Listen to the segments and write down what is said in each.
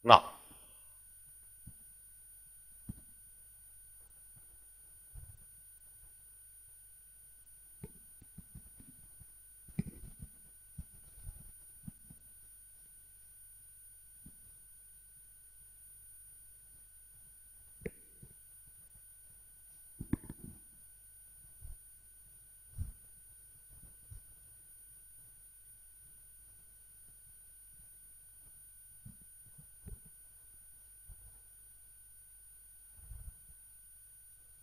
Now,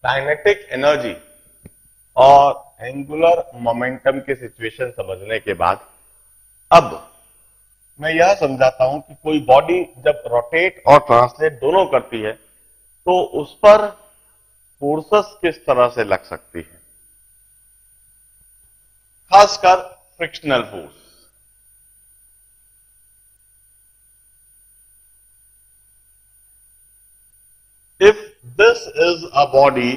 kinetic energy और angular momentum के situation समझने के बाद अब मैं यह समझाता हूं कि कोई बॉडी जब रोटेट और ट्रांसलेट दोनों करती है तो उस पर फोर्सेस किस तरह से लग सकती है, खासकर frictional force. If this is a body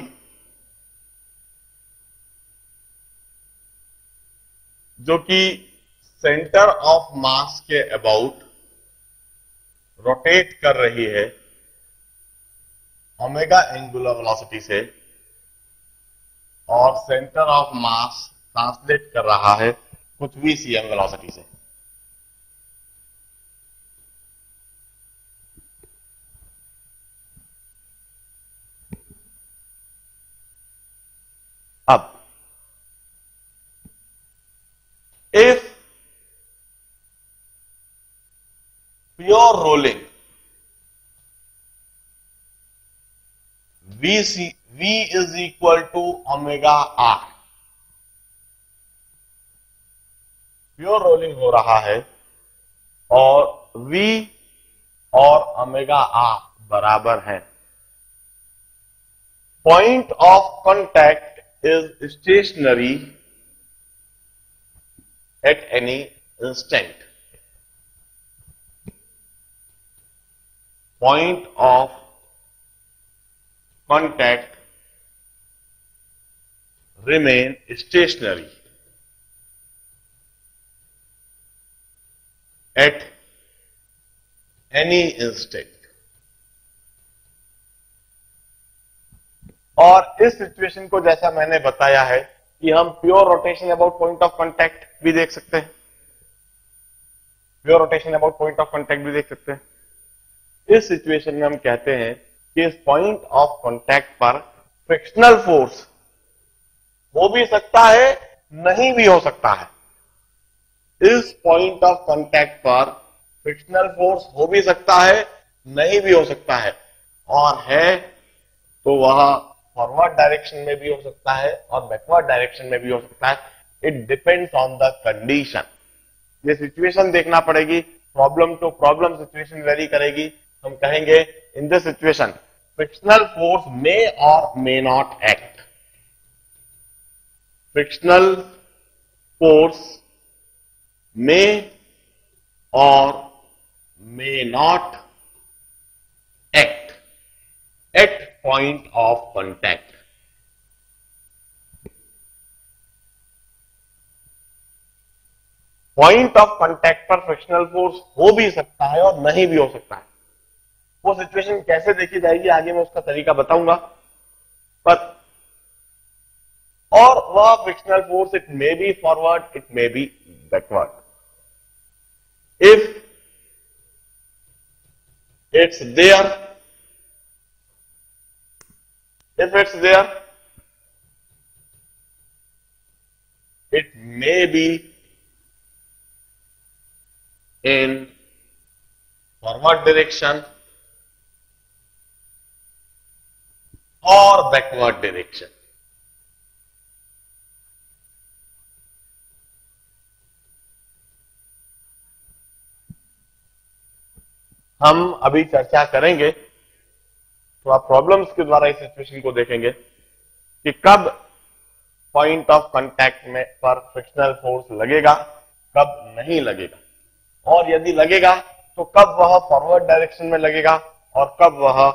जो कि सेंटर ऑफ मास के अबाउट रोटेट कर रही है ओमेगा एंगुलर वेलोसिटी से और सेंटर ऑफ मास ट्रांसलेट कर रहा है कुछ भी cm वेलोसिटी से, अब if pure rolling v is equal to omega r, pure rolling हो रहा है और v और ओमेगा r बराबर है, point of contact is stationary at any instant. Point of contact remain stationary at any instant. और इस सिचुएशन को जैसा मैंने बताया है कि हम pure rotation about point of contact भी देख सकते हैं, pure rotation about point of contact भी देख सकते हैं। इस सिचुएशन में हम कहते हैं कि इस पॉइंट ऑफ कांटेक्ट पर फ्रिक्शनल फोर्स हो भी सकता है, नहीं भी हो सकता है। इस पॉइंट ऑफ कांटेक्ट पर फ्रिक्शनल फोर्स हो भी सकता है, नहीं भी हो सकता है, और है तो वह फॉरवर्ड डायरेक्शन में भी हो सकता है और बैकवर्ड डायरेक्शन में भी हो सकता है। It depends on the condition. ये सिचुएशन देखना पड़ेगी, problem to problem situation vary करेगी। हम कहेंगे in this situation frictional force may or may not act, frictional force may or may not act at point of contact. Point of contact पर frictional force हो भी सकता है और नहीं भी हो सकता है। वो सिचुएशन कैसे देखी जाएगी आगे मैं उसका तरीका बताऊंगा, पर और वह frictional force it may be forward, it may be backward. If it's there, if it's there, it may be in forward direction or backward direction. हम अभी चर्चा करेंगे, तो आप प्रॉब्लम्स के द्वारा इस सिचुएशन को देखेंगे कि कब पॉइंट ऑफ कांटेक्ट में पर फ्रिक्शनल फोर्स लगेगा, कब नहीं लगेगा, और यदि लगेगा तो कब वह फॉरवर्ड डायरेक्शन में लगेगा और कब वह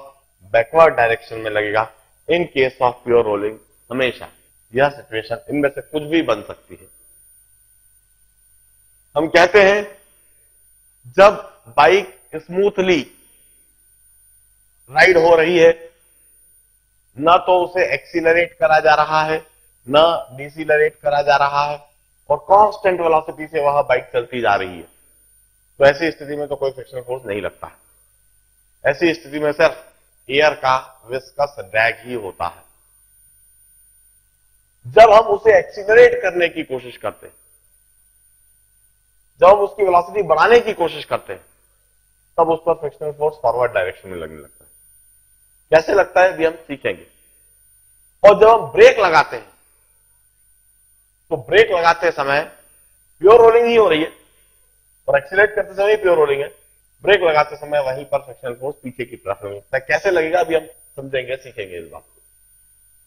बैकवर्ड डायरेक्शन में लगेगा। In case of pure rolling हमेशा यह सिचुएशन इनमें से कुछ भी बन सकती है। हम कहते हैं जब बाइक स्मूथली राइड हो रही है, ना तो उसे एक्सीलरेट करा जा रहा है, ना डिसीलरेट करा जा रहा है, और कांस्टेंट वेलोसिटी से वह बाइक चलती जा रही है, तो ऐसी स्थिति में तो कोई फ्रिक्शनल फोर्स नहीं लगता है। ऐसी स्थिति में सिर्फ एयर का विस्कस ड्रैग ही होता है। जब हम उसे एक्सीलरेट करने की कोशिश करते हैं, जब हम उसकी वेलोसिटी बढ़ाने की कोशिश करते हैं, तब उस पर फ्रिक्शनल फोर्स फॉरवर्ड डायरेक्शन में लगने लगता है। कैसे लगता है भी हम सीखेंगे। और जब हम ब्रेक लगाते हैं, तो ब्रेक लगाते समय प्योर रोलिंग ही हो रही है और एक्सीलरेट करते समय प्योर रोलिंग है। ब्रेक लगाते समय वहीं पर फ्रिक्शनल फोर्स पीछे की तरफ लगता है। कैसे लगेगा अभी हम समझेंगे, सीखेंगे इस बात को।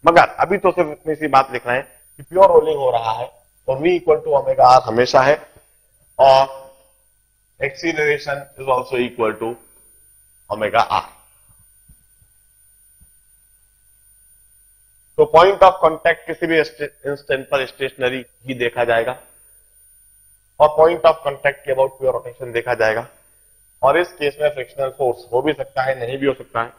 मगर अभी तो सिर्फ इतनी सी बात लिख रहे हैं कि प्योर रोलिंग हो रहा है और V equal to omega R हमेशा है, और acceleration is also equal to omega R. तो पॉइंट ऑफ कांटेक्ट किसी भी इंस्टेंट पर स्टेशनरी ही देखा जाएगा, और पॉइंट ऑफ कांटेक्ट के अबाउट प्योर रोटेशन देखा जाएगा। और इस केस में फ्रिक्शनल फोर्स हो भी सकता है, नहीं भी हो सकता है।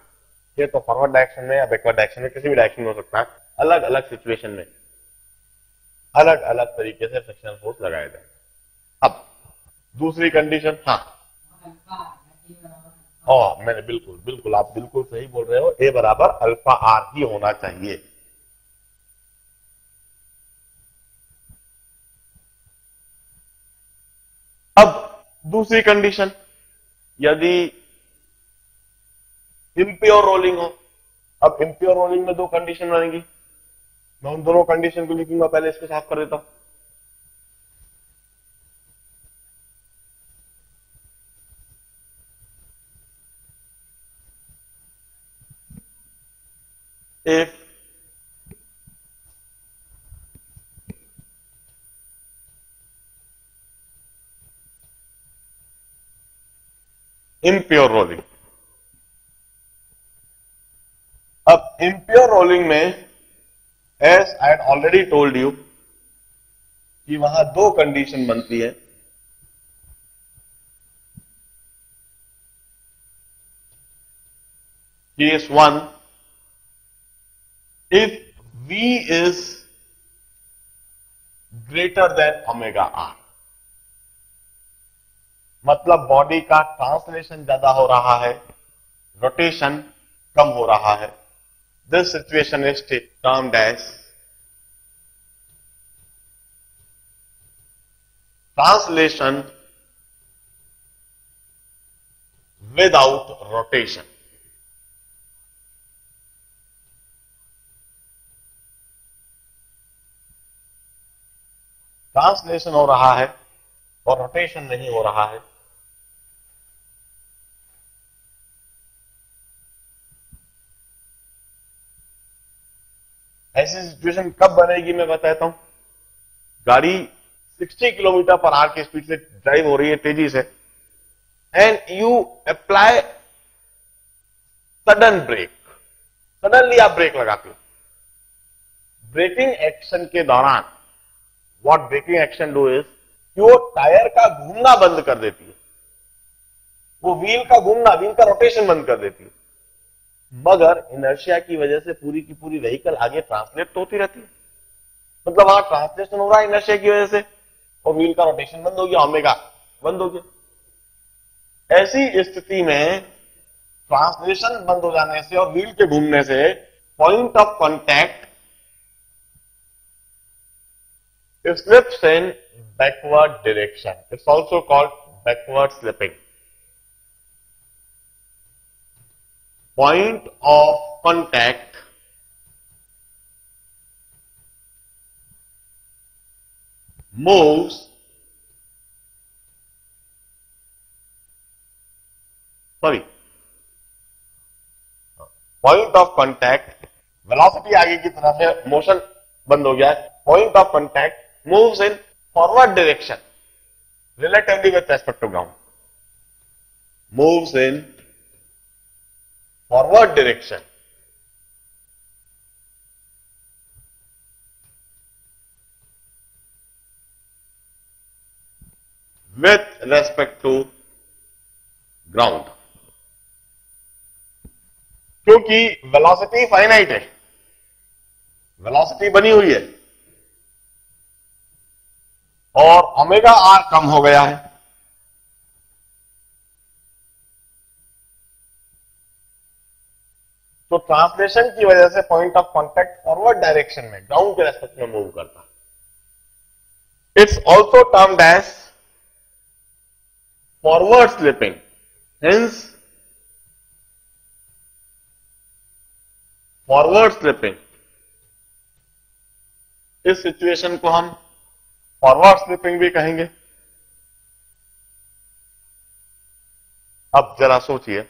ये तो फॉरवर्ड डायरेक्शन में या बैकवर्ड डायरेक्शन में, किसी भी डायरेक्शन में हो सकता है। अलग अलग सिचुएशन में अलग अलग तरीके से फ्रिक्शनल फोर्स लगाया जाएगा। अब दूसरी कंडीशन, मैंने बिल्कुल बिल्कुल आप बिल्कुल सही बोल रहे हो, ए बराबर अल्फा आर ही होना चाहिए। अब दूसरी कंडीशन, यदि इम्प्योर रोलिंग हो। अब इम्प्योर रोलिंग में दो कंडीशन बनेगी, मैं उन दोनों कंडीशन को लिखूंगा, पहले इसको साफ कर देता हूं। If impure rolling, अब impure rolling में as I had already told you कि वहां दो कंडीशन बनती है। Case one, if V is greater than omega R, मतलब बॉडी का ट्रांसलेशन ज्यादा हो रहा है, रोटेशन कम हो रहा है। This situation is termed as translation without rotation. Translation हो रहा है और रोटेशन नहीं हो रहा है। ऐसी सिचुएशन कब बनेगी मैं बताता हूं। गाड़ी 60 किलोमीटर पर आवर की स्पीड से ड्राइव हो रही है, तेजी से, and you apply sudden brake. Suddenly आप ब्रेक लगाते हो। ब्रेकिंग एक्शन के दौरान what braking action do is कि वो टायर का घूमना बंद कर देती है, वो व्हील का घूमना, व्हील का रोटेशन बंद कर देती है। मगर इनर्शिया की वजह से पूरी की पूरी व्हीकल आगे ट्रांसलेट तो होती रहती है। मतलब वहां ट्रांसलेशन हो रहा है इनर्शिया की वजह से, और व्हील का रोटेशन बंद हो गया, ओमेगा बंद हो गया। ऐसी स्थिति में ट्रांसलेशन बंद हो जाने से और व्हील के घूमने से point of contact slips in backward direction. It's also called backward slipping. Point of contact moves, sorry, point of contact, velocity आगे की तरफ है, मोशन बंद हो गया है। Point of contact moves in forward direction relatively with respect to ground. Moves in forward direction with respect to ground. क्योंकि velocity finite है, वेलोसिटी बनी हुई है और ओमेगा आर कम हो गया है। तो ट्रांसलेशन की वजह से point of contact forward direction में ग्राउंड के रेस्पेक्ट में मूव करता है। It's also termed as forward slipping, hence forward slipping, इस सिचुएशन को हम फॉरवर्ड स्लिपिंग भी कहेंगे। अब जरा सोचिए,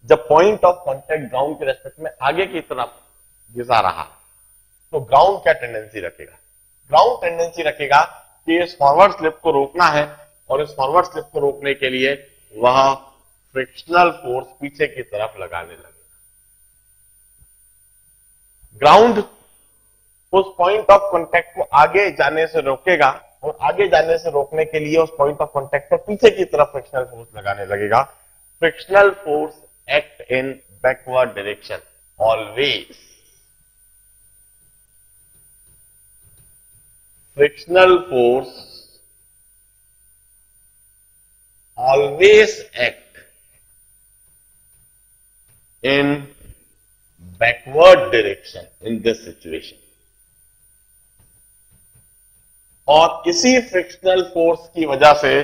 जब पॉइंट ऑफ कांटेक्ट ग्राउंड के रेस्पेक्ट में आगे की तरफ घिसा रहा तो ग्राउंड क्या टेंडेंसी रखेगा? ग्राउंड टेंडेंसी रखेगा कि इस फॉरवर्ड स्लिप को रोकना है और इस फॉरवर्ड स्लिप को रोकने के लिए वह फ्रिक्शनल फोर्स पीछे की तरफ लगाने लगेगा। ग्राउंड उस पॉइंट ऑफ कांटेक्ट को आगे जाने से रोकेगा और आगे जाने से रोकने के लिए उस पॉइंट ऑफ कांटेक्ट पर पीछे की तरफ फ्रिक्शनल फोर्स लगाने लगेगा। Frictional force act in backward direction always. Frictional force always act in backward direction in this situation। और इसी फ्रिक्शनल फोर्स की वजह से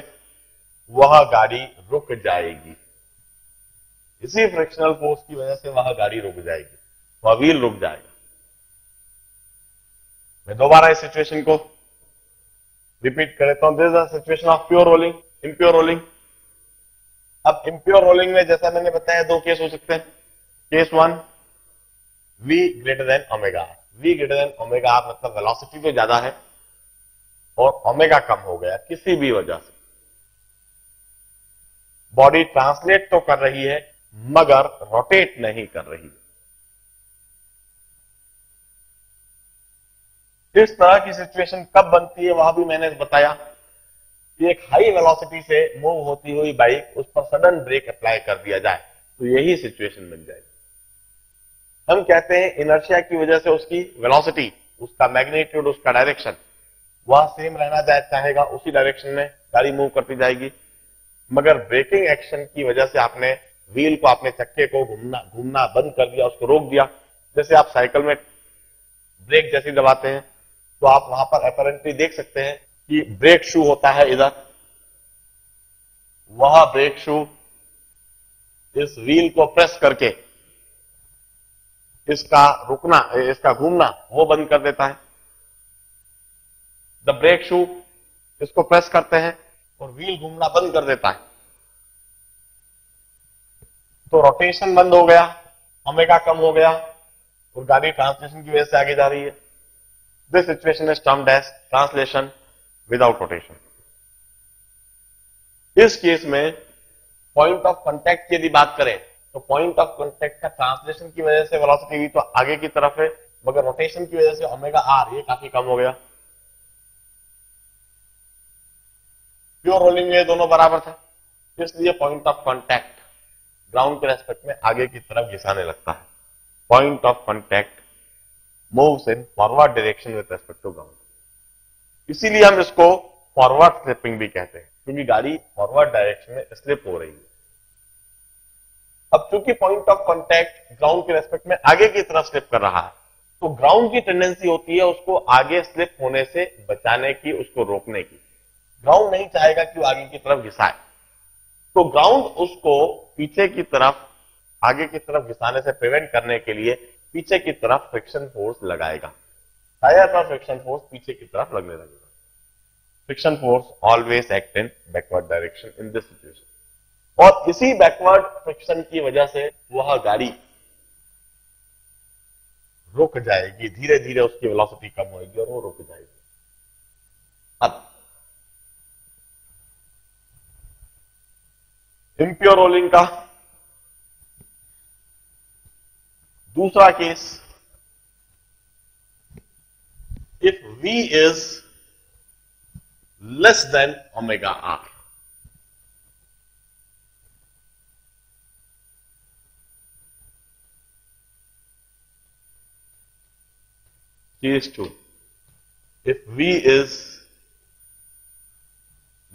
वह गाड़ी रुक जाएगी। इसी फ्रिक्शनल फोर्स की वजह से वह गाड़ी रुक जाएगी, वह व्हील रुक जाएगा। मैं दोबारा इस सिचुएशन को रिपीट कर देता हूं। This is the situation of pure rolling, impure rolling. अब इम्प्योर रोलिंग में जैसा मैंने बताया दो केस हो सकते हैं। Case one, v greater than omega R. v greater than omega R मतलब वेलोसिटी तो ज्यादा है और ओमेगा कम हो गया किसी भी वजह से। बॉडी ट्रांसलेट तो कर रही है मगर रोटेट नहीं कर रही। इस तरह की सिचुएशन कब बनती है वह भी मैंने बताया कि एक हाई वेलोसिटी से मूव होती हुई बाइक, उस पर सडन ब्रेक अप्लाई कर दिया जाए तो यही सिचुएशन बन जाएगी। हम कहते हैं इनर्शिया की वजह से उसकी वेलोसिटी, उसका मैग्नीट्यूड, उसका डायरेक्शन वह सेम रहना चाहेगा, उसी डायरेक्शन में गाड़ी मूव करती जाएगी। मगर ब्रेकिंग एक्शन की वजह से आपने व्हील को, आपने चक्के को घूमना बंद कर दिया, उसको रोक दिया। जैसे आप साइकिल में ब्रेक जैसी दबाते हैं तो आप वहां पर अपैरेंटली देख सकते हैं कि ब्रेक शू होता है इधर, वह ब्रेक शू इस व्हील को प्रेस करके इसका रुकना, इसका घूमना वो बंद कर देता है। द ब्रेक शू इसको प्रेस करते हैं और व्हील घूमना बंद कर देता है, तो रोटेशन बंद हो गया, ओमेगा कम हो गया और गाड़ी ट्रांसलेशन की वजह से आगे जा रही है। This situation is termed as translation without rotation. इस केस में पॉइंट ऑफ कांटेक्ट की यदि बात करें तो पॉइंट ऑफ कांटेक्ट का ट्रांसलेशन की वजह से वेलोसिटी भी तो आगे की तरफ है, मगर रोटेशन की वजह से ओमेगा आर ये काफी कम हो गया। प्योर रोलिंग में दोनों बराबर था, इसलिए पॉइंट ऑफ कांटेक्ट ग्राउंड के रेस्पेक्ट में आगे की तरफ घिसाने लगता है। Point of contact moves in forward direction with respect to ground. इसीलिए हम इसको फॉरवर्ड स्लिपिंग भी कहते हैं, क्योंकि गाड़ी फॉरवर्ड डायरेक्शन में स्लिप हो रही है। अब चूंकि पॉइंट ऑफ कांटेक्ट ग्राउंड के रेस्पेक्ट में आगे की तरफ स्लिप कर रहा है, तो ग्राउंड की टेंडेंसी होती है उसको आगे स्लिप होने से बचाने की, उसको रोकने की। ग्राउंड नहीं चाहेगा कि वो आगे की तरफ घिसाए, तो ग्राउंड उसको पीछे की तरफ, आगे की तरफ घिसाने से प्रिवेंट करने के लिए पीछे की तरफ फ्रिक्शन फोर्स लगाएगा। टायर पर फ्रिक्शन फोर्स पीछे की तरफ लगने लगेगा। Friction force always act in backward direction in this situation. और इसी बैकवर्ड फ्रिक्शन की वजह से वह गाड़ी रुक जाएगी, धीरे धीरे उसकी वेलोसिटी कम होगी और वो रुक जाएगी। अब इम्प्योर रोलिंग का दूसरा case, if V is less than omega R। case 2, if V is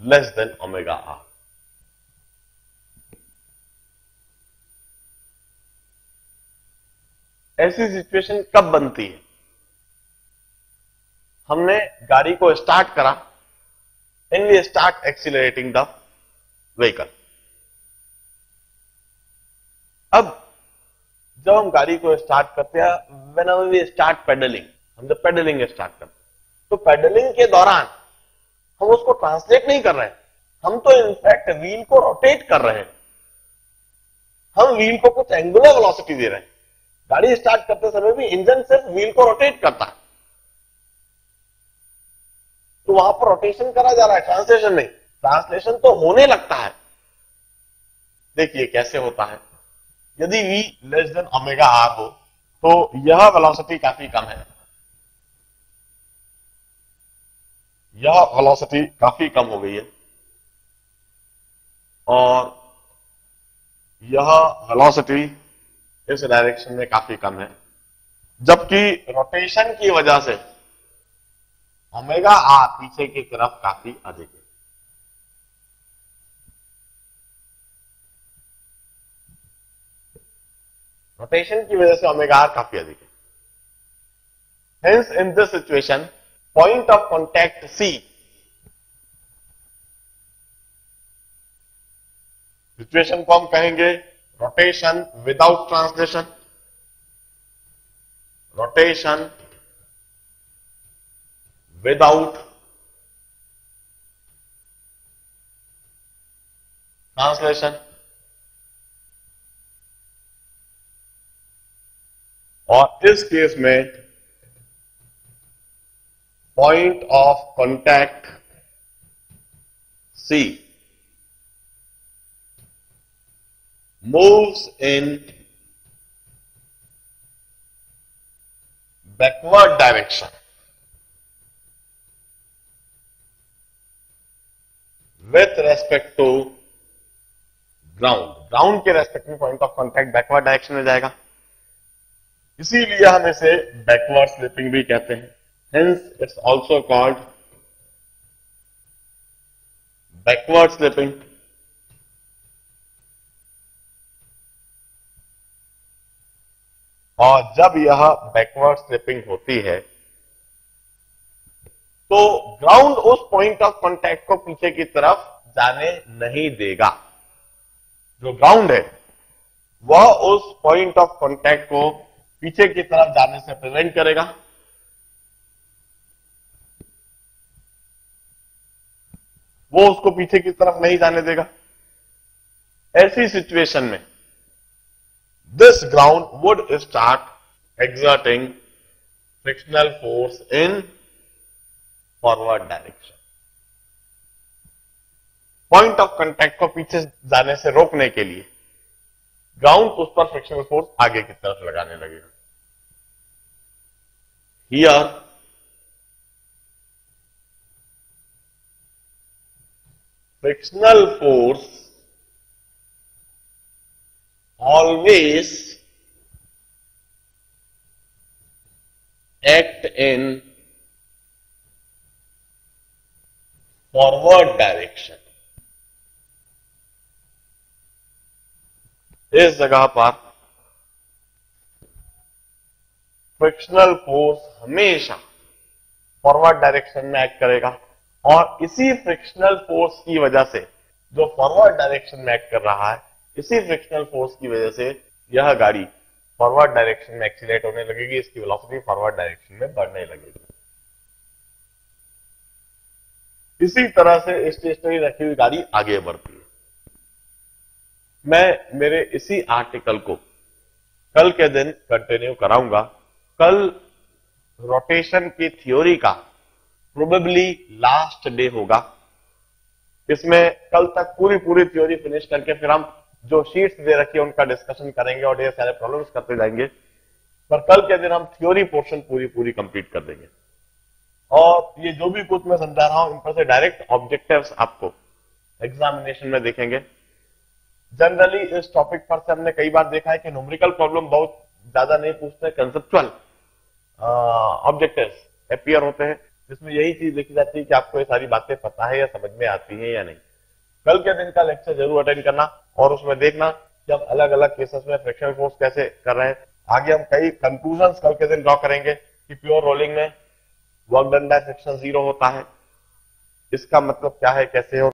less than omega r. ऐसी सिचुएशन कब बनती है? हमने गाड़ी को स्टार्ट करा and we start accelerating the vehicle. अब जब हम गाड़ी को स्टार्ट करते हैं, व्हेनेवर वी स्टार्ट पेडलिंग, हम जब पेडलिंग स्टार्ट करते हैं तो पेडलिंग के दौरान हम उसको ट्रांसलेट नहीं कर रहे हैं, हम तो इनफैक्ट व्हील को रोटेट कर रहे हैं। हम व्हील को कुछ एंगुलर वेलोसिटी दे रहे हैं। गाड़ी स्टार्ट करते समय भी इंजन सिर्फ व्हील को रोटेट करता है, तो वहां पर रोटेशन करा जा रहा है, ट्रांसलेशन नहीं। ट्रांसलेशन तो होने लगता है। देखिए कैसे होता है। यदि v less than omega R हो तो यह वेलोसिटी काफी कम है, यह वेलोसिटी काफी कम हो गई है और यह वेलोसिटी इस डायरेक्शन में काफी कम है, जबकि रोटेशन की वजह से ओमेगा आर पीछे की तरफ काफी अधिक है। रोटेशन की वजह से ओमेगा आर काफी अधिक है। Hence in this situation point of contact C, situation को हम कहेंगे rotation without translation, rotation without translation, और इस केस में point of contact C moves in backward direction with respect to ground. Ground के रेस्पेक्ट में point of contact backward direction में जाएगा, इसीलिए हम इसे बैकवर्ड स्लिपिंग भी कहते हैं। Hence it's also called backward slipping. और जब यह बैकवर्ड स्लिपिंग होती है तो ग्राउंड उस पॉइंट ऑफ कांटेक्ट को पीछे की तरफ जाने नहीं देगा। जो ग्राउंड है वह उस पॉइंट ऑफ कांटेक्ट को पीछे की तरफ जाने से प्रिवेंट करेगा। वो उसको पीछे की तरफ नहीं जाने देगा। ऐसी सिचुएशन में this ground would start exerting frictional force in forward direction. Point of contact को पीछे जाने से रोकने के लिए ग्राउंड उस पर फ्रिक्शनल फोर्स आगे की तरफ लगाने लगेगा। Here frictional force always act in forward direction. इस जगह पर फ्रिक्शनल फोर्स हमेशा फॉरवर्ड डायरेक्शन में एक्ट करेगा और इसी फ्रिक्शनल फोर्स की वजह से जो फॉरवर्ड डायरेक्शन में एक्ट कर रहा है, इसी फ्रिक्शनल फोर्स की वजह से यह गाड़ी फॉरवर्ड डायरेक्शन में एक्सीलरेट होने लगेगी, इसकी वेलोसिटी फॉरवर्ड डायरेक्शन में बढ़ने लगेगी। इसी तरह से स्टेशनरी रखी हुई गाड़ी आगे बढ़ती है। मैं मेरे इसी आर्टिकल को कल के दिन कंटिन्यू कराऊंगा। कल रोटेशन की थ्योरी का प्रोबेबली लास्ट डे होगा। इसमें कल तक पूरी थ्योरी फिनिश करके फिर हम जो शीट्स दे रखी है उनका डिस्कशन करेंगे और ढेर सारे प्रॉब्लम्स करते जाएंगे। पर कल के दिन हम थ्योरी पोर्शन पूरी कंप्लीट कर देंगे और ये जो भी कुछ मैं समझा रहा हूं इन पर से डायरेक्ट ऑब्जेक्टिव्स आपको एग्जामिनेशन में देखेंगे। जनरली इस टॉपिक पर से हमने कई बार देखा है कि न्यूमेरिकल प्रॉब्लम बहुत ज्यादा नहीं पूछते, कंसेप्चुअल ऑब्जेक्टिव्स अपीयर होते हैं, जिसमें यही चीज देखी जाती है कि आपको ये सारी बातें पता है या समझ में आती है या नहीं। कल के दिन का लेक्चर जरूर अटेंड करना और उसमें देखना कि हम अलग अलग केसेस में फ्रिक्शनल फोर्स कैसे कर रहे हैं। आगे हम कई कंक्लूजन कल के दिन ड्रॉ करेंगे कि प्योर रोलिंग में वर्क डन बाय फ्रिक्शन 0 होता है, इसका मतलब क्या है, कैसे है और